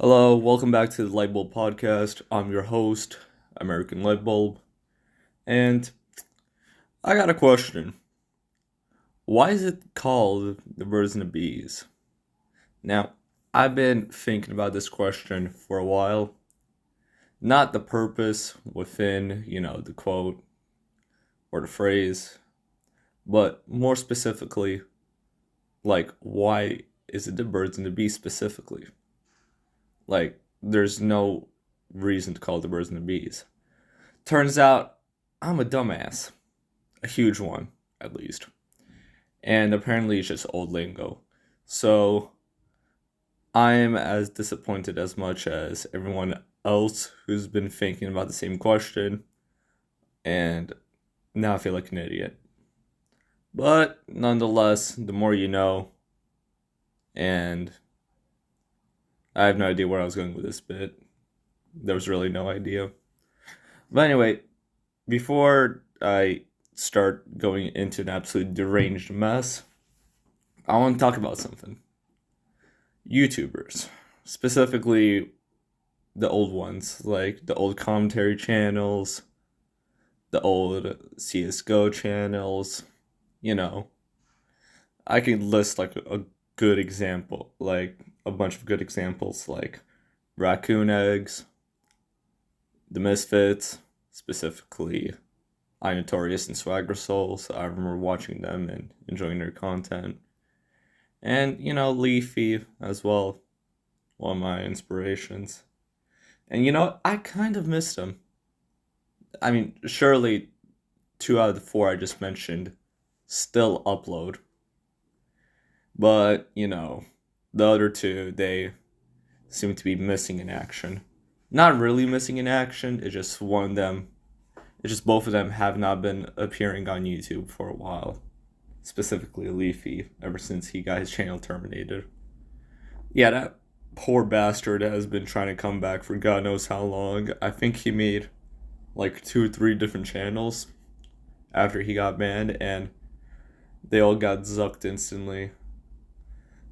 Hello, welcome back to the Lightbulb podcast. I'm your host, American Lightbulb, and I got a question. Why is it called the birds and the bees? Now, I've been thinking about this question for a while. Not the purpose within, the quote or the phrase, but more specifically, like, why is it the birds and the bees specifically? Like, there's no reason to call it the birds and the bees. Turns out I'm a dumbass. A huge one, at least. And apparently it's just old lingo. So I'm as disappointed as much as everyone else who's been thinking about the same question. And now I feel like an idiot. But nonetheless, the more you know. And I have no idea where I was going with this bit. There was really no idea. But anyway, before I start going into an absolute deranged mess, I want to talk about something. YouTubers, specifically the old ones, like the old commentary channels, the old CSGO channels, you know. I can list like a good example, like a bunch of good examples, like Raccoon Eggs, The Misfits, specifically I Notorious and Swagger Souls. I remember watching them and enjoying their content. And, Leafy as well, one of my inspirations. And, I kind of missed him. I mean, surely 2 out of the 4 I just mentioned still upload. But, the other two, they seem to be missing in action. Not really missing in action, it's just both of them have not been appearing on YouTube for a while. Specifically Leafy, ever since he got his channel terminated. Yeah, that poor bastard has been trying to come back for God knows how long. I think he made like 2 or 3 different channels after he got banned, and they all got zucked instantly.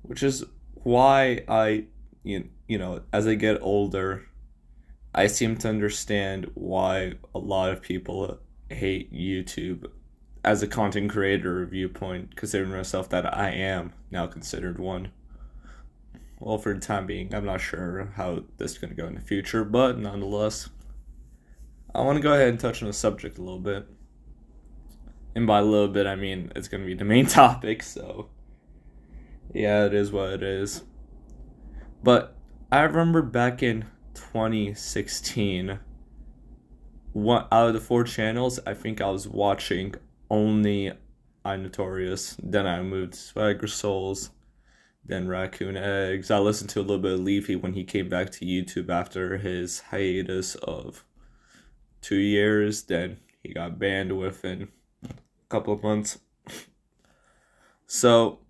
Which is why as I get older, I seem to understand why a lot of people hate YouTube as a content creator viewpoint, considering myself that I am now considered one. Well, for the time being, I'm not sure how this is going to go in the future, but nonetheless, I want to go ahead and touch on the subject a little bit. And by a little bit, I mean it's going to be the main topic, so yeah, it is what it is. But I remember back in 2016, one out of the 4 channels, I think I was watching only I Notorious. Then I moved to Swagger Souls, then Raccoon Eggs. I listened to a little bit of Leafy when he came back to YouTube after his hiatus of 2 years. Then he got banned within a couple of months. So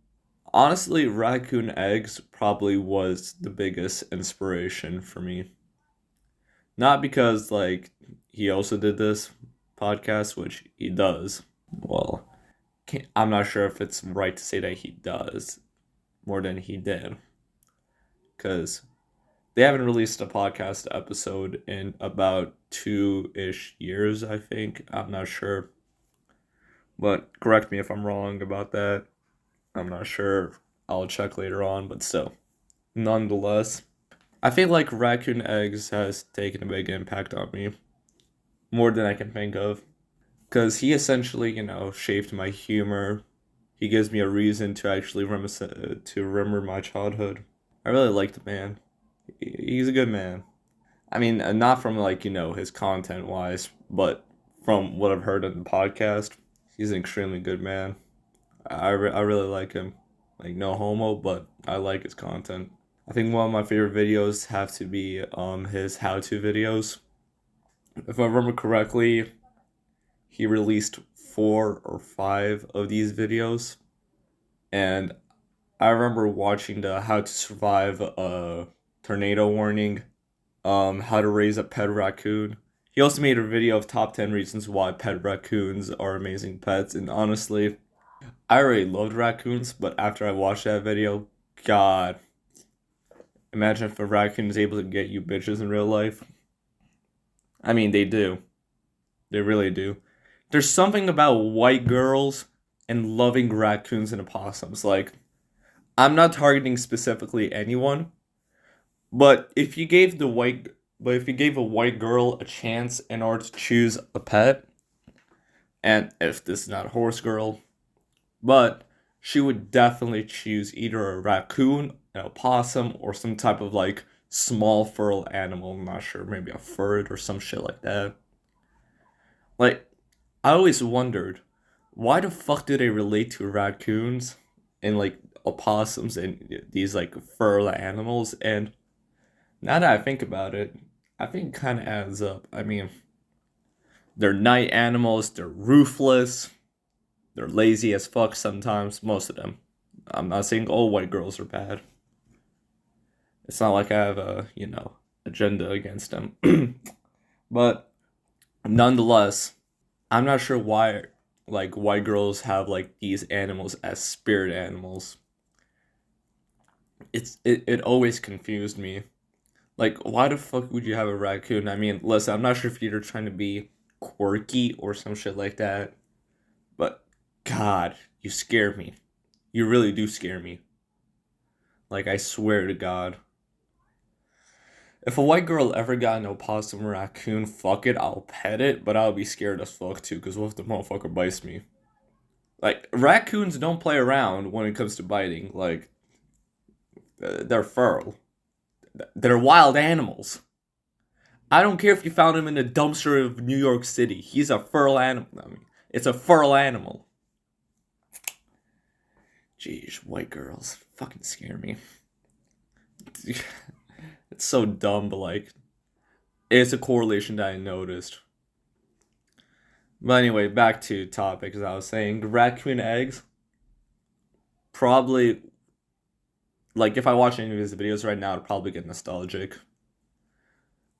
honestly, Raccoon Eggs probably was the biggest inspiration for me. Not because, like, he also did this podcast, which he does. Well, I'm not sure if it's right to say that he does more than he did. Because they haven't released a podcast episode in about 2-ish years, I think. I'm not sure. But correct me if I'm wrong about that. I'm not sure. I'll check later on, but still. Nonetheless, I feel like Raccoon Eggs has taken a big impact on me. More than I can think of. Because he essentially, shaped my humor. He gives me a reason to actually remember my childhood. I really like the man. He's a good man. I mean, not from, like, his content-wise, but from what I've heard on the podcast, he's an extremely good man. I really like him. Like, no homo, but I like his content. I think one of my favorite videos have to be his how-to videos. If I remember correctly, he released 4 or 5 of these videos. And I remember watching the how to survive a tornado warning, how to raise a pet raccoon. He also made a video of top 10 reasons why pet raccoons are amazing pets. And honestly, I already loved raccoons, but after I watched that video, God, Imagine if a raccoon is able to get you bitches in real life. I mean, they do. They really do. There's something about white girls and loving raccoons and opossums. Like, I'm not targeting specifically anyone, but if you gave a white girl a chance in order to choose a pet, and if this is not a horse girl, but she would definitely choose either a raccoon, an opossum, or some type of like small feral animal. I'm not sure, maybe a furred or some shit like that. Like, I always wondered, why the fuck do they relate to raccoons and like opossums and these like feral animals? And now that I think about it, I think it kind of adds up. I mean, they're night animals, they're ruthless, they're lazy as fuck sometimes, most of them. I'm not saying all white girls are bad. It's not like I have a agenda against them. But nonetheless, I'm not sure why like white girls have like these animals as spirit animals. It always confused me. Like, why the fuck would you have a raccoon? I mean, listen, I'm not sure if you're trying to be quirky or some shit like that, but God, you scare me. You really do scare me. Like, I swear to God. If a white girl ever got an opossum or raccoon, fuck it, I'll pet it, but I'll be scared as fuck too, because what if the motherfucker bites me? Like, raccoons don't play around when it comes to biting. Like, they're feral. They're wild animals. I don't care if you found him in a dumpster of New York City. He's a feral animal. I mean, it's a feral animal. Jeez, white girls fucking scare me. It's so dumb, but like, it's a correlation that I noticed. But anyway, back to topic. As I was saying, raccoon eggs. Probably, like, if I watch any of his videos right now, I'd probably get nostalgic.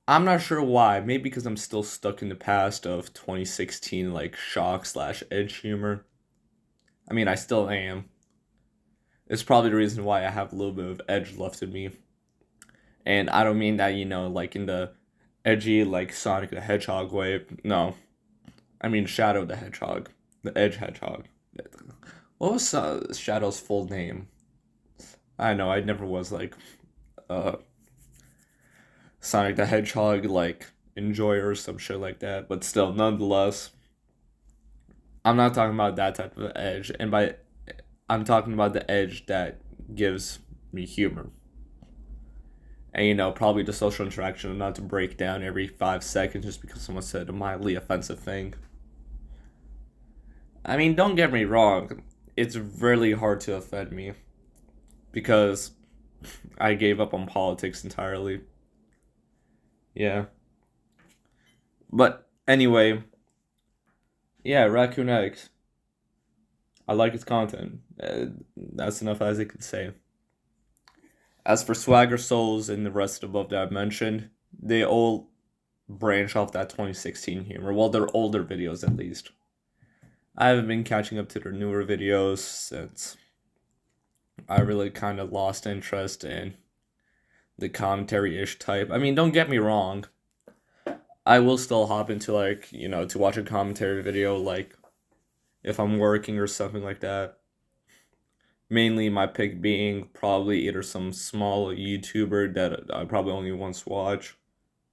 I'm not sure why. Maybe because I'm still stuck in the past of 2016, like shock slash edge humor. I mean, I still am. It's probably the reason why I have a little bit of edge left in me. And I don't mean that, like in the edgy, like Sonic the Hedgehog way. No. I mean Shadow the Hedgehog. The Edge Hedgehog. What was Shadow's full name? I know, I never was like uh Sonic the Hedgehog like enjoyer or some shit like that. But still, nonetheless, I'm not talking about that type of edge. And by I'm talking about the edge that gives me humor. And probably the social interaction, not to break down every 5 seconds just because someone said a mildly offensive thing. I mean, don't get me wrong, it's really hard to offend me because I gave up on politics entirely. Yeah. But anyway, yeah, raccoon eggs. I like its content. That's enough as I can say. As for Swagger Souls and the rest above that I've mentioned, they all branch off that 2016 humor. Well, their older videos at least. I haven't been catching up to their newer videos since I really kind of lost interest in the commentary-ish type. I mean, don't get me wrong. I will still hop into like, to watch a commentary video like if I'm working or something like that. Mainly my pick being probably either some small YouTuber that I probably only once watch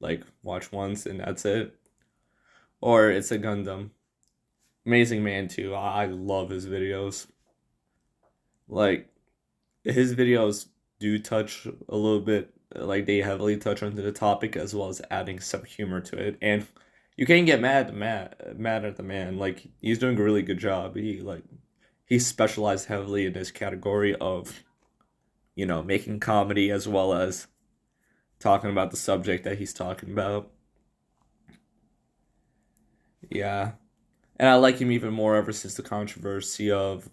once and that's it. Or it's a Gundam. Amazing Man too. I love his videos. Like his videos do touch a little bit, like they heavily touch onto the topic as well as adding some humor to it. And you can't get mad at the man. Like he's doing a really good job. He specialized heavily in this category of, making comedy as well as talking about the subject that he's talking about. Yeah. And I like him even more ever since the controversy of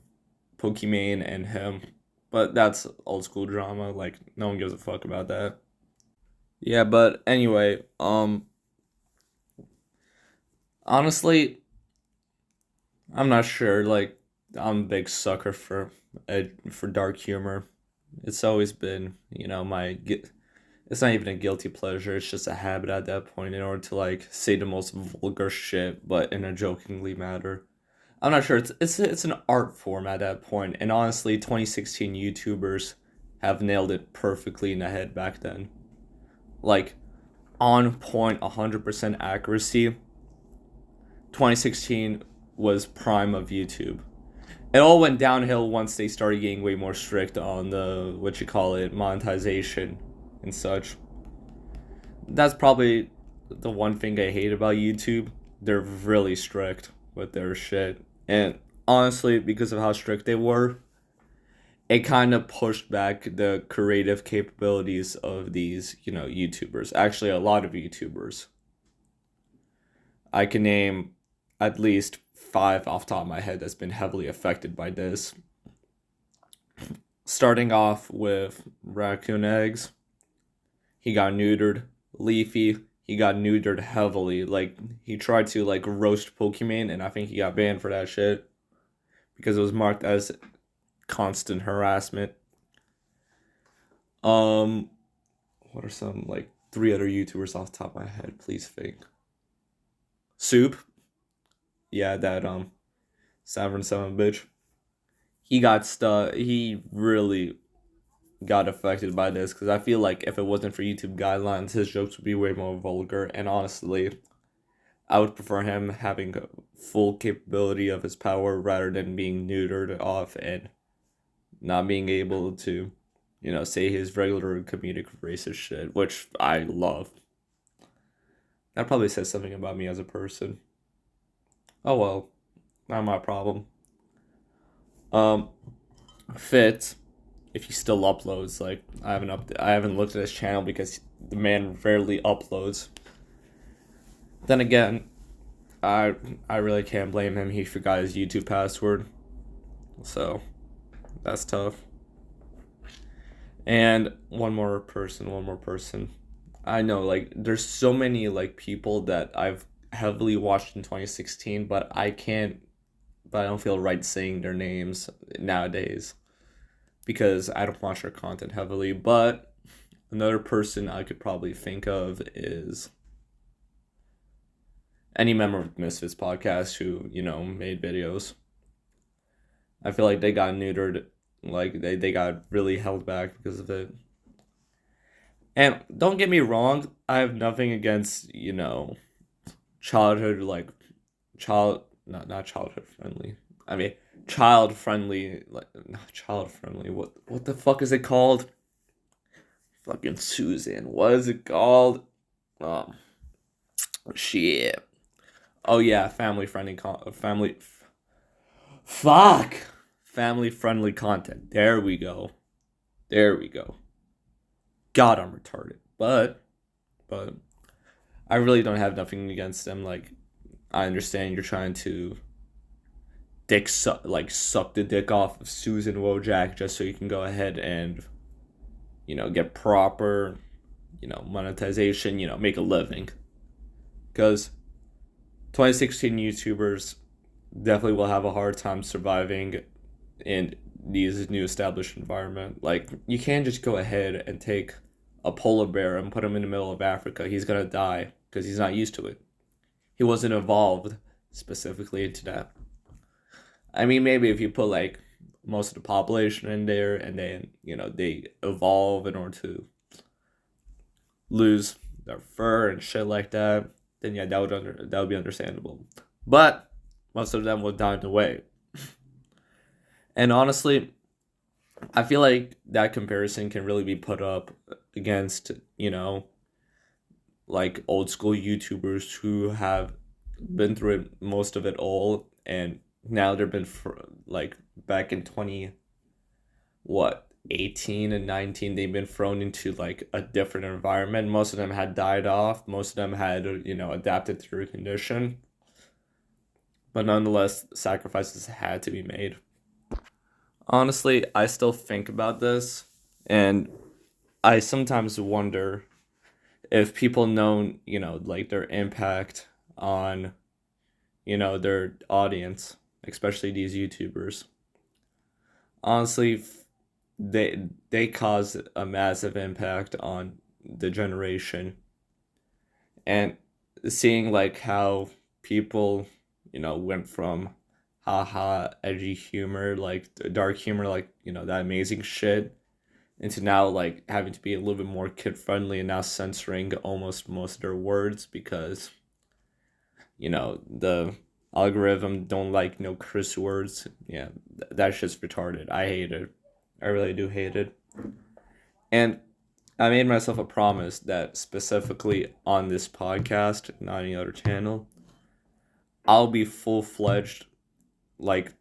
Pokimane and him. But that's old school drama. Like no one gives a fuck about that. Yeah, but anyway, honestly, I'm not sure. Like I'm a big sucker for dark humor. It's always been, it's not even a guilty pleasure. It's just a habit at that point in order to like say the most vulgar shit, but in a jokingly manner. I'm not sure. It's an art form at that point, and honestly, 2016 YouTubers have nailed it perfectly in the head back then. Like on point, 100% accuracy. 2016 was prime of YouTube. It all went downhill once they started getting way more strict on the what you call it monetization and such. That's probably the one thing I hate about YouTube. They're really strict with their shit. And honestly, because of how strict they were, it kind of pushed back the creative capabilities of these, YouTubers. Actually, a lot of YouTubers. I can name at least five off the top of my head that's been heavily affected by this. Starting off with Raccoon Eggs, he got neutered. Leafy, he got neutered heavily. Like he tried to like roast Pokemon, and I think he got banned for that shit because it was marked as constant harassment. Um, what are some like three other YouTubers off the top of my head? Please think. Soup, yeah, that 7 bitch. He got stuck. He really got affected by this because I feel like if it wasn't for YouTube guidelines, his jokes would be way more vulgar. And honestly, I would prefer him having full capability of his power rather than being neutered off and not being able to, say his regular comedic racist shit, which I love. That probably says something about me as a person. Oh well, not my problem. Um, Fit, if he still uploads, like I haven't looked at his channel because the man rarely uploads. Then again, I I really can't blame him. He forgot his YouTube password, so that's tough. And one more person. I know, like, there's so many like people that I've heavily watched in 2016, but I don't feel right saying their names nowadays because I don't watch their content heavily. But another person I could probably think of is any member of Misfits podcast who, made videos. I feel like they got neutered, like they got really held back because of it. And don't get me wrong, I have nothing against, childhood like child not childhood friendly. I mean child friendly like not child friendly. What the fuck is it called? Fucking Susan. What is it called? Um shit. Oh yeah, fuck. Family friendly content. There we go. There we go. God, I'm retarded. But I really don't have nothing against them. Like I understand you're trying to suck the dick off of Susan Wojak just so you can go ahead and get proper monetization, make a living. Because 2016 YouTubers definitely will have a hard time surviving in these new established environment. Like you can't just go ahead and take a polar bear and put him in the middle of Africa. He's gonna die because he's not used to it. He wasn't evolved specifically into that. I mean, maybe if you put like most of the population in there and then they evolve in order to lose their fur and shit like that, then yeah, that would be understandable. But most of them will die in the way. And honestly, I feel like that comparison can really be put up against like old school YouTubers who have been through it, most of it all, and now they've been like back in 20 what 18 and 19 they've been thrown into like a different environment. Most of them had died off, most of them had adapted to their condition, but nonetheless sacrifices had to be made. Honestly, I still think about this, and I sometimes wonder if people know, like their impact on, their audience, especially these YouTubers. Honestly, they cause a massive impact on the generation. And seeing like how people, went from haha edgy humor, like dark humor, like, that amazing shit, into now like having to be a little bit more kid friendly and now censoring almost most of their words because the algorithm don't like no curse words. Yeah, that's just retarded. I hate it. I really do hate it. And I made myself a promise that specifically on this podcast, not any other channel, I'll be full fledged, like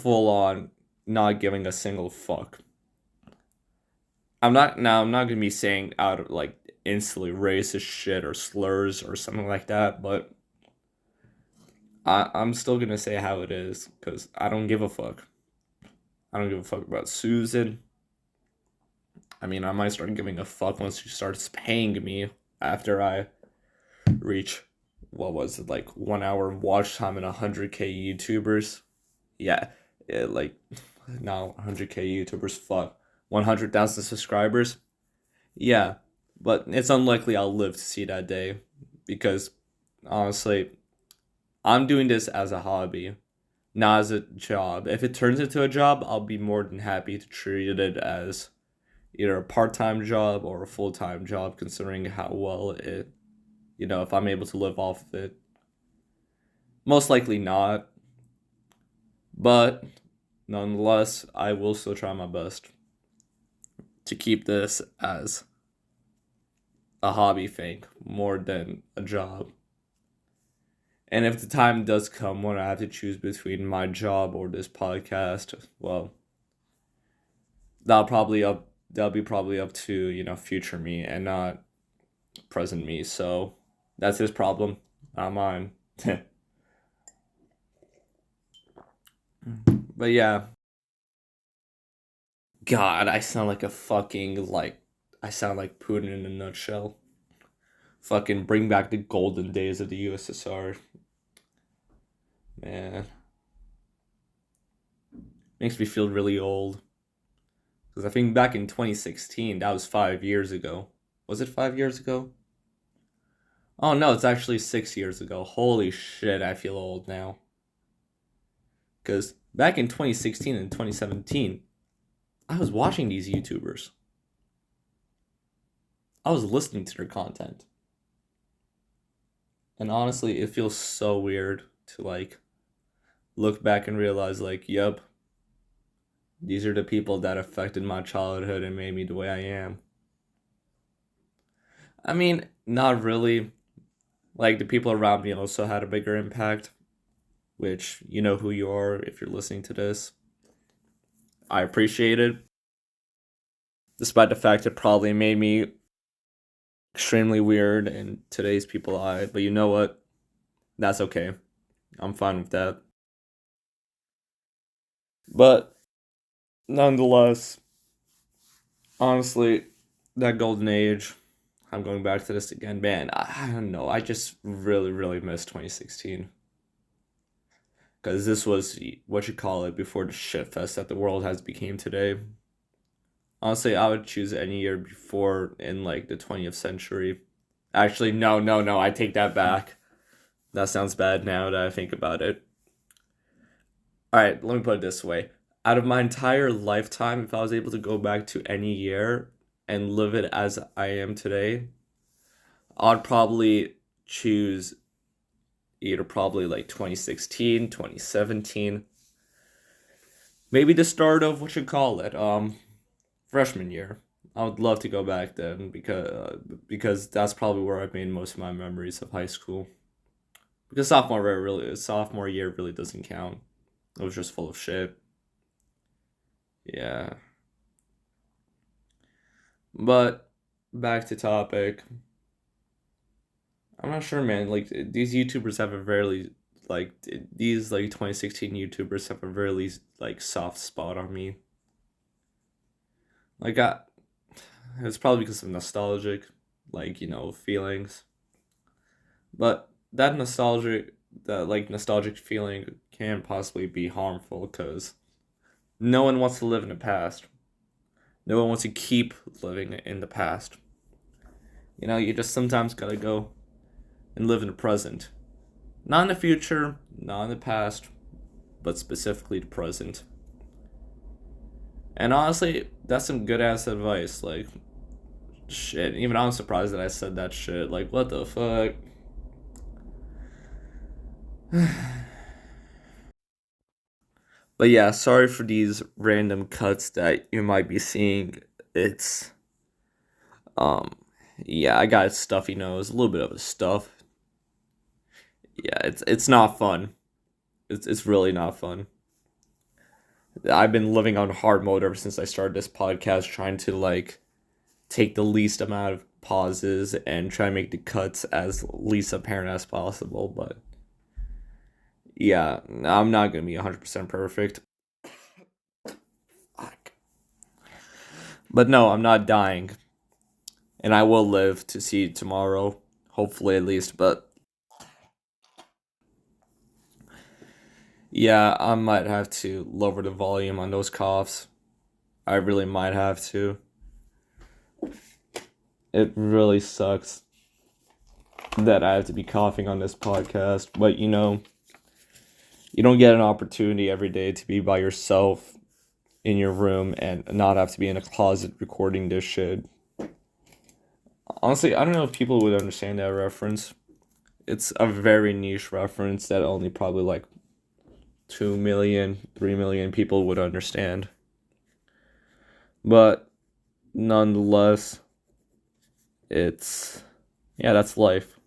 full on, not giving a single fuck. I'm not gonna be saying out of like instantly racist shit or slurs or something like that, but I'm still gonna say how it is because I don't give a fuck. I don't give a fuck about Susan. I mean, I might start giving a fuck once she starts paying me after I reach, what was it, like 1 hour watch time and 100K YouTubers. Yeah, like now 100K YouTubers, fuck, 100,000 subscribers. Yeah, but it's unlikely I'll live to see that day because honestly, I'm doing this as a hobby, not as a job. If it turns into a job, I'll be more than happy to treat it as either a part-time job or a full-time job, considering how well it, if I'm able to live off of it. Most likely not, but nonetheless, I will still try my best to keep this as a hobby thing more than a job. And if the time does come when I have to choose between my job or this podcast, well, that'll be probably up to, future me and not present me. So that's his problem, not mine. But yeah, God, I sound like a fucking I sound like Putin in a nutshell. Fucking bring back the golden days of the USSR, man. Makes me feel really old. Because I think back in 2016, that was 5 years ago. Was it 5 years ago? Oh no, it's actually 6 years ago. Holy shit, I feel old now. Because back in 2016 and 2017, I was watching these YouTubers. I was listening to their content. And honestly, it feels so weird to like look back and realize like, yep, these are the people that affected my childhood and made me the way I am. I mean, not really. Like the people around me also had a bigger impact, which you know who you are if you're listening to this. I appreciate it, despite the fact it probably made me extremely weird in today's people eye. But you know what? That's okay. I'm fine with that. But nonetheless, honestly, that golden age, I'm going back to this again. Man, I don't know. I just really, really miss 2016. Because this was what you call it before the shitfest that the world has became today. Honestly, I would choose any year before in like the 20th century. Actually, no, no, no. I take that back. That sounds bad now that I think about it. All right, let me put it this way. Out of my entire lifetime, if I was able to go back to any year and live it as I am today, I'd probably choose either probably like 2016, 2017, maybe the start of what you call it, freshman year. I would love to go back then because that's probably where I made most of my memories of high school. Because sophomore year really doesn't count. It was just full of shit. Yeah. But back to topic. I'm not sure, man. Like these YouTubers have a very like these like 2016 YouTubers have a really like soft spot on me. Like it's probably because of nostalgic, like feelings. But that nostalgic feeling can possibly be harmful because No one wants to live in the past. No one wants to keep living in the past. You just sometimes gotta go and live in the present. Not in the future, not in the past, but specifically the present. And honestly, that's some good ass advice. Like, shit, even I'm surprised that I said that shit. Like, what the fuck? But yeah, sorry for these random cuts that you might be seeing. It's, um, yeah, I got a stuffy nose, a little bit of a stuff. Yeah, it's not fun. It's really not fun. I've been living on hard mode ever since I started this podcast, trying to like take the least amount of pauses and try to make the cuts as least apparent as possible. But yeah, I'm not gonna be 100% perfect. Fuck. But no, I'm not dying, and I will live to see tomorrow, hopefully at least. But yeah, I might have to lower the volume on those coughs. I really might have to. It really sucks that I have to be coughing on this podcast, but you don't get an opportunity every day to be by yourself in your room and not have to be in a closet recording this shit. Honestly, I don't know if people would understand that reference. It's a very niche reference that only probably like 2 million, 3 million people would understand. But nonetheless, yeah, that's life.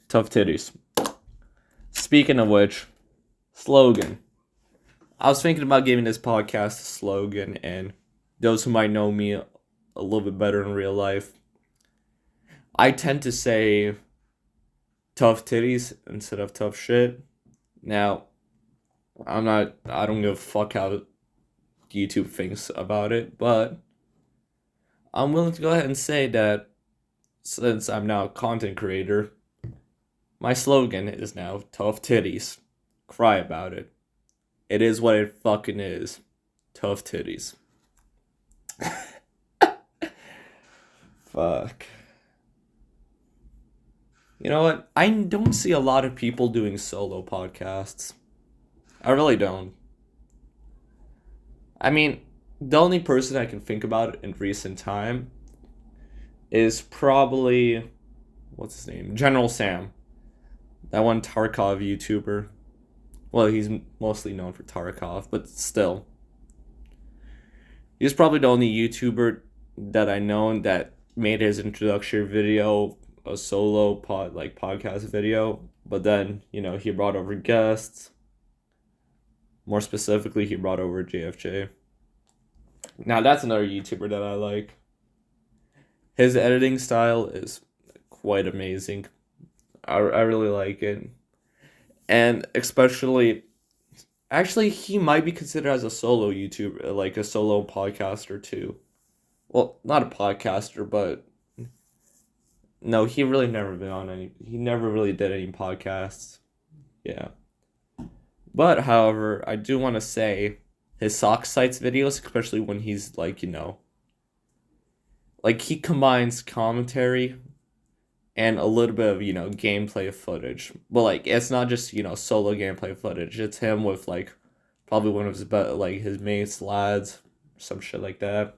Tough titties. Speaking of which, slogan. I was thinking about giving this podcast a slogan, and those who might know me a little bit better in real life, I tend to say tough titties instead of tough shit. Now, I don't give a fuck how YouTube thinks about it, but I'm willing to go ahead and say that since I'm now a content creator, my slogan is now tough titties. Cry about it. It is what it fucking is. Tough titties. Fuck. You know what? I don't see a lot of people doing solo podcasts. I really don't. I mean, the only person I can think about in recent time is probably, what's his name? General Sam. That one Tarkov YouTuber. Well, he's mostly known for Tarkov, but still. He's probably the only YouTuber that I know that made his introductory video a solo podcast video, but then, he brought over guests. More specifically, he brought over JFJ. Now, that's another YouTuber that I like. His editing style is quite amazing. I really like it. And especially, actually, he might be considered as a solo YouTuber, like a solo podcaster too. Well, not a podcaster, but no, he really never been on any. He never really did any podcasts. Yeah. But however, I do want to say his sock sites videos, especially when he's like, like he combines commentary and a little bit of, gameplay footage. But like it's not just, solo gameplay footage. It's him with like probably one of his mates, lads, some shit like that.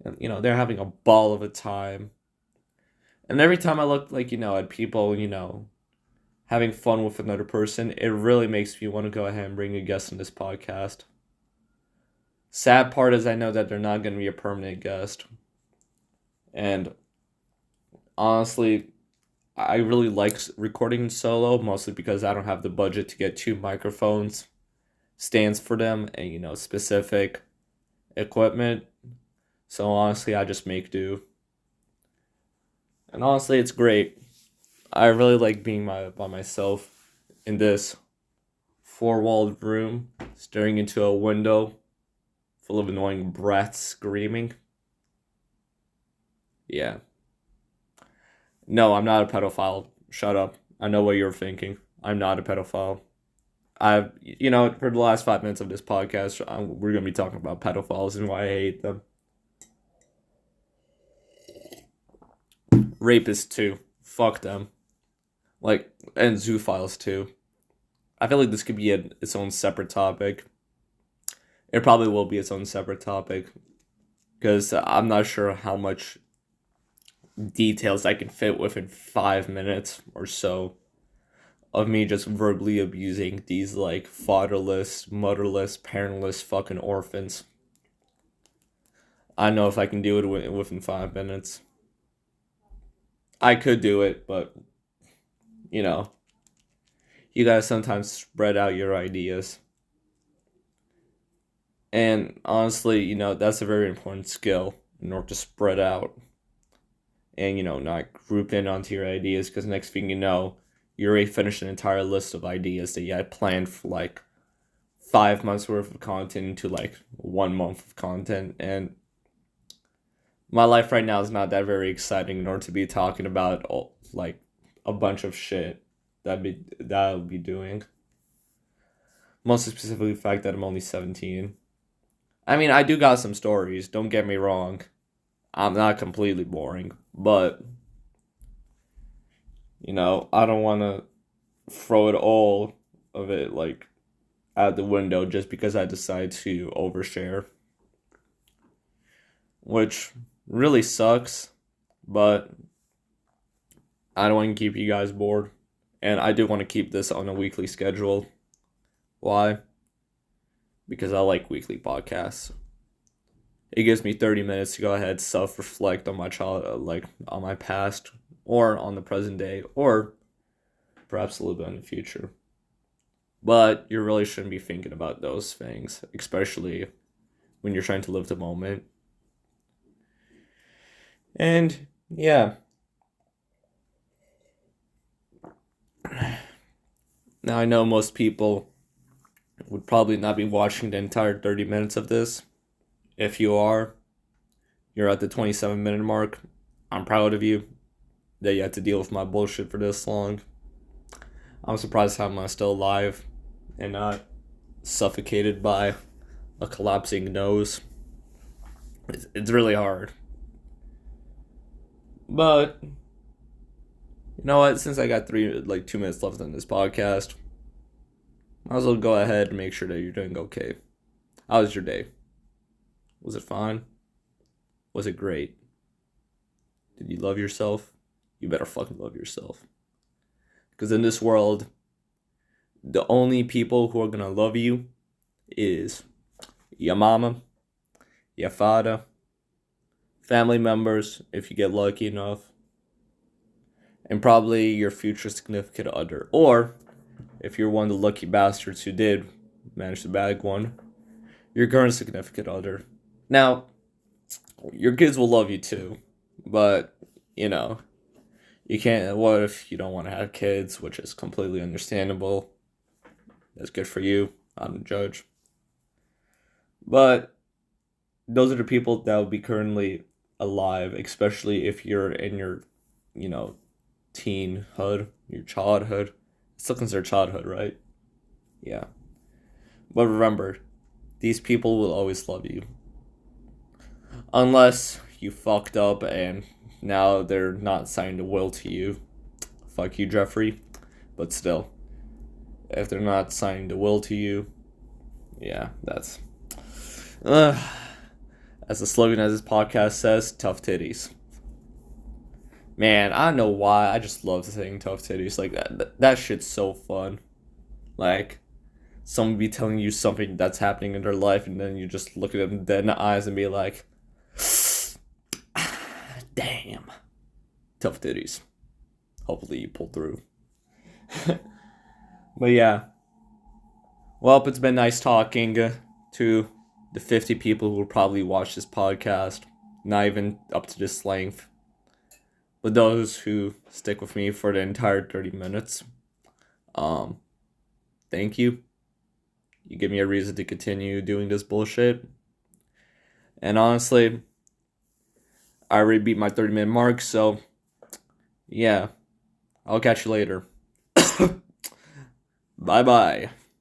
And they're having a ball of a time. And every time I look like, at people, having fun with another person, it really makes me want to go ahead and bring a guest on this podcast. Sad part is I know that they're not going to be a permanent guest. And honestly, I really like recording solo, mostly because I don't have the budget to get 2 microphones, stands for them, and, specific equipment. So honestly, I just make do. And honestly, it's great. I really like being by myself in this 4-walled room, staring into a window full of annoying brats screaming. Yeah. No, I'm not a pedophile. Shut up. I know what you're thinking. I'm not a pedophile. for the last 5 minutes of this podcast, we're going to be talking about pedophiles and why I hate them. Rapists too. Fuck them. Like, and zoophiles too. I feel like this could be its own separate topic. It probably will be its own separate topic. Because I'm not sure how much details I can fit within 5 minutes or so of me just verbally abusing these, like, fatherless, motherless, parentless fucking orphans. I know if I can do it within 5 minutes. I could do it, but, you gotta sometimes spread out your ideas. And honestly, that's a very important skill in order to spread out and, not group in onto your ideas, because next thing you know, you already finished an entire list of ideas that you had planned for like 5 months worth of content into like 1 month of content. And my life right now is not that very exciting in order to be talking about like a bunch of shit that I'll be doing. Mostly specifically the fact that I'm only 17. I mean, I do got some stories, don't get me wrong. I'm not completely boring, but I don't want to throw it all of it like out the window just because I decide to overshare, which really sucks, but I don't want to keep you guys bored, and I do want to keep this on a weekly schedule. Why? Because I like weekly podcasts. It gives me 30 minutes to go ahead, self-reflect on my on my past, or on the present day, or perhaps a little bit in the future. But you really shouldn't be thinking about those things, especially when you're trying to live the moment. And yeah. Now I know most people would probably not be watching the entire 30 minutes of this. If you are, you're at the 27-minute mark. I'm proud of you that you had to deal with my bullshit for this long. I'm surprised how I'm still alive and not suffocated by a collapsing nose. It's really hard. But you know what? Since I got 2 minutes left on this podcast, might as well go ahead and make sure that you're doing okay. How was your day? Was it fine? Was it great? Did you love yourself? You better fucking love yourself. Because in this world, the only people who are gonna love you is your mama, your father, family members, if you get lucky enough, and probably your future significant other. Or, if you're one of the lucky bastards who did manage to bag one, your current significant other. Now, your kids will love you too, but, you can't. What if you don't want to have kids, which is completely understandable? That's good for you. I'm the judge. But those are the people that will be currently alive, especially if you're in your, teenhood, your childhood. It's still considered childhood, right? Yeah. But remember, these people will always love you. Unless you fucked up and now they're not signing a will to you. Fuck you, Jeffrey. But still, if they're not signing the will to you, yeah, that's... as the slogan as this podcast says, tough titties. Man, I don't know why, I just love saying tough titties. Like, that shit's so fun. Like, someone be telling you something that's happening in their life, and then you just look at them dead in the eyes and be like, damn. Tough titties. Hopefully you pull through. But yeah. Well, it's been nice talking to the 50 people who will probably watch this podcast. Not even up to this length. But those who stick with me for the entire 30 minutes, thank you. You give me a reason to continue doing this bullshit. And honestly, I already beat my 30-minute mark, so yeah. I'll catch you later. Bye-bye.